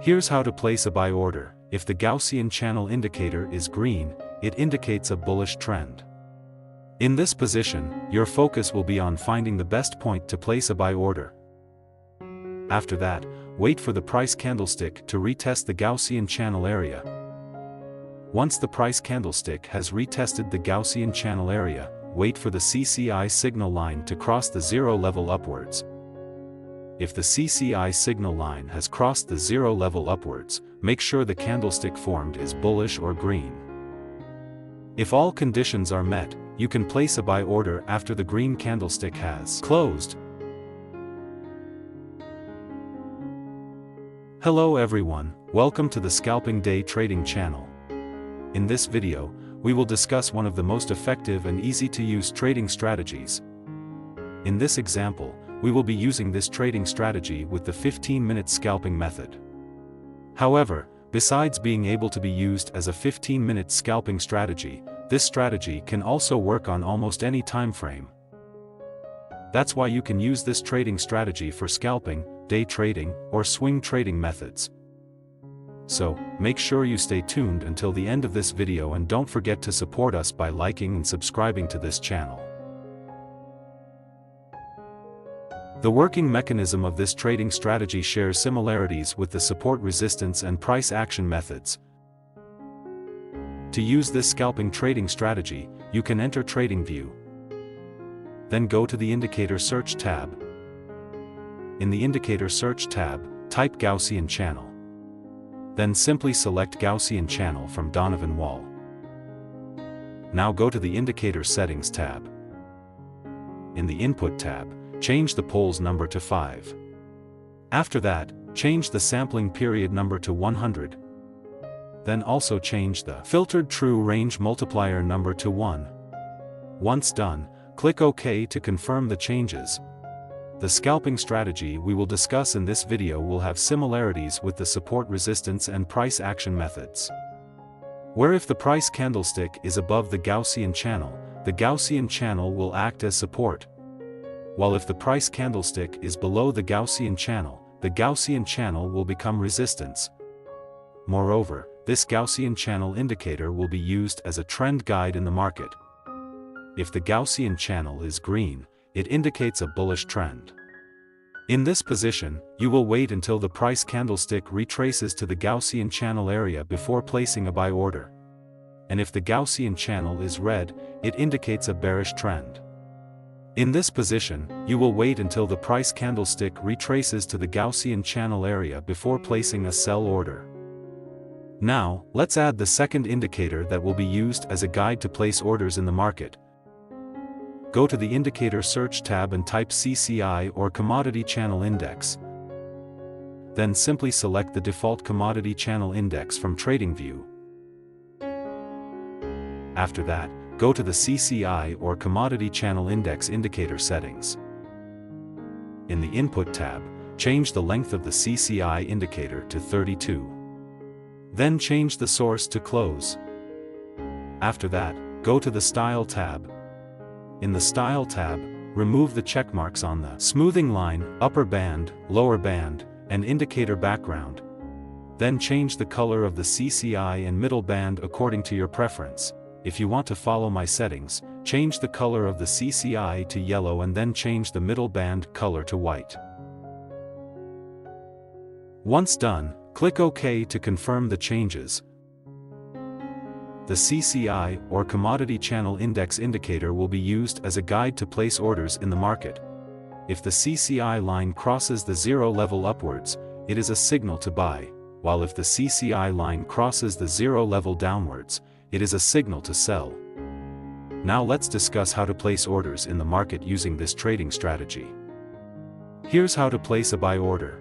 Here's how to place a buy order. If the Gaussian channel indicator is green, it indicates a bullish trend. In this position, your focus will be on finding the best point to place a buy order. After that, wait for the price candlestick to retest the Gaussian channel area. Once the price candlestick has retested the Gaussian channel area, wait for the CCI signal line to cross the zero level upwards. If the CCI signal line has crossed the zero level upwards, make sure the candlestick formed is bullish or green. If all conditions are met, you can place a buy order after the green candlestick has closed. Hello everyone, welcome to the Scalping Day Trading channel. In this video, we will discuss one of the most effective and easy-to-use trading strategies. In this example, we will be using this trading strategy with the 15-minute scalping method. However, besides being able to be used as a 15-minute scalping strategy, this strategy can also work on almost any time frame. That's why you can use this trading strategy for scalping, day trading, or swing trading methods. So, make sure you stay tuned until the end of this video and don't forget to support us by liking and subscribing to this channel. The working mechanism of this trading strategy shares similarities with the support resistance and price action methods. To use this scalping trading strategy, you can enter TradingView. Then go to the Indicator Search tab. In the Indicator Search tab, type Gaussian channel. Then simply select Gaussian channel from Donovanwall. Now go to the Indicator Settings tab. In the Input tab, change the poles number to 5. After that, change the sampling period number to 100. Then also change the filtered true range multiplier number to 1. Once done, click OK to confirm the changes. The scalping strategy we will discuss in this video will have similarities with the support resistance and price action methods. Where if the price candlestick is above the Gaussian channel will act as support. While if the price candlestick is below the Gaussian channel will become resistance. Moreover, this Gaussian channel indicator will be used as a trend guide in the market. If the Gaussian channel is green, it indicates a bullish trend. In this position, you will wait until the price candlestick retraces to the Gaussian channel area before placing a buy order. And if the Gaussian channel is red, it indicates a bearish trend. In this position, you will wait until the price candlestick retraces to the Gaussian channel area before placing a sell order. Now, let's add the second indicator that will be used as a guide to place orders in the market. Go to the Indicator Search tab and type CCI or Commodity Channel Index. Then simply select the default Commodity Channel Index from TradingView. After that, go to the CCI or Commodity Channel Index indicator settings. In the Input tab, change the length of the CCI indicator to 32. Then change the source to close. After that, go to the Style tab. In the Style tab, remove the checkmarks on the smoothing line, upper band, lower band, and indicator background. Then change the color of the CCI and middle band according to your preference. If you want to follow my settings, change the color of the CCI to yellow and then change the middle band color to white. Once done, click OK to confirm the changes. The CCI or Commodity Channel Index indicator will be used as a guide to place orders in the market. If the CCI line crosses the zero level upwards, it is a signal to buy, while if the CCI line crosses the zero level downwards, it is a signal to sell. Now let's discuss how to place orders in the market using this trading strategy. Here's how to place a buy order.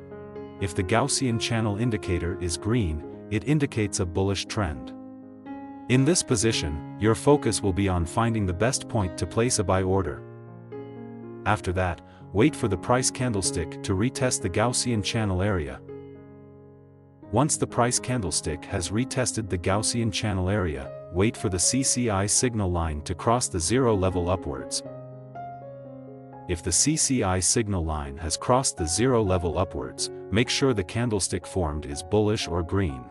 If the Gaussian channel indicator is green, it indicates a bullish trend. In this position, your focus will be on finding the best point to place a buy order. After that, wait for the price candlestick to retest the Gaussian channel area. Once the price candlestick has retested the Gaussian channel area, wait for the CCI signal line to cross the zero level upwards. If the CCI signal line has crossed the zero level upwards, make sure the candlestick formed is bullish or green.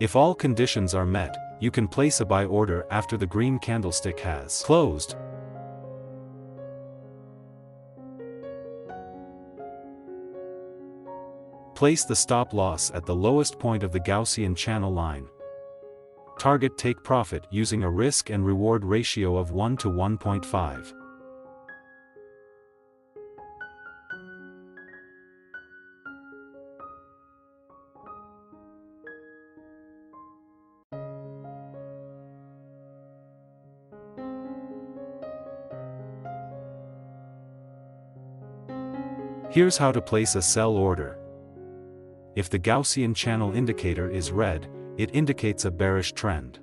If all conditions are met, you can place a buy order after the green candlestick has closed. Place the stop loss at the lowest point of the Gaussian channel line. Target take profit using a risk and reward ratio of 1 to 1.5. Here's how to place a sell order. If the Gaussian channel indicator is red, it indicates a bearish trend.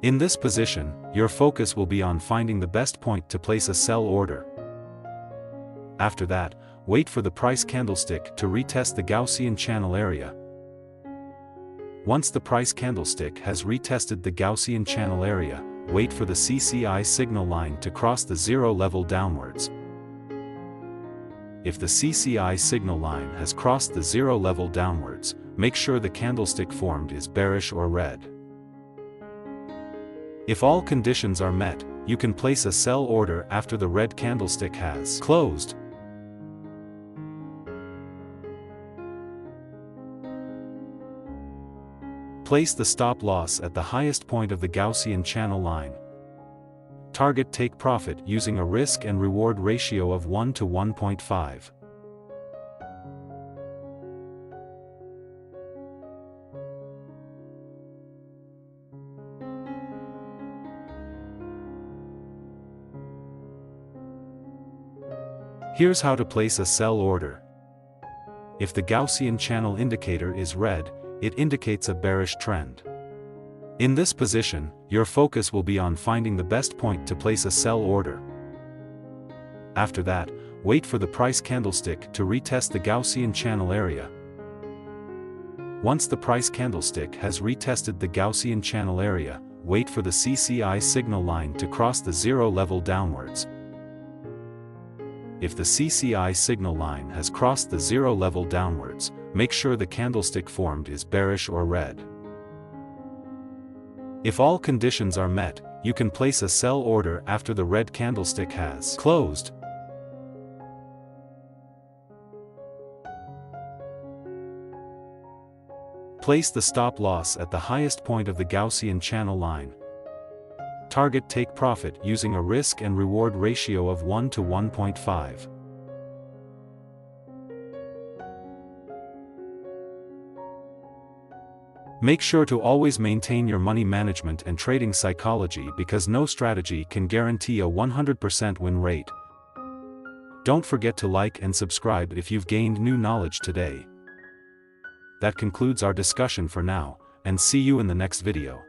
In this position, your focus will be on finding the best point to place a sell order. After that, wait for the price candlestick to retest the Gaussian channel area. Once the price candlestick has retested the Gaussian channel area, wait for the CCI signal line to cross the zero level downwards. If the CCI signal line has crossed the zero level downwards, make sure the candlestick formed is bearish or red. If all conditions are met, you can place a sell order after the red candlestick has closed. Place the stop loss at the highest point of the Gaussian channel line. Target take profit using a risk and reward ratio of 1 to 1.5. Here's how to place a sell order. If the Gaussian channel indicator is red, it indicates a bearish trend. In this position, your focus will be on finding the best point to place a sell order. After that, wait for the price candlestick to retest the Gaussian channel area. Once the price candlestick has retested the Gaussian channel area, wait for the CCI signal line to cross the zero level downwards. If the CCI signal line has crossed the zero level downwards, make sure the candlestick formed is bearish or red. If all conditions are met, you can place a sell order after the red candlestick has closed. Place the stop loss at the highest point of the Gaussian channel line. Target take profit using a risk and reward ratio of 1 to 1.5. Make sure to always maintain your money management and trading psychology because no strategy can guarantee a 100% win rate. Don't forget to like and subscribe if you've gained new knowledge today. That concludes our discussion for now, and see you in the next video.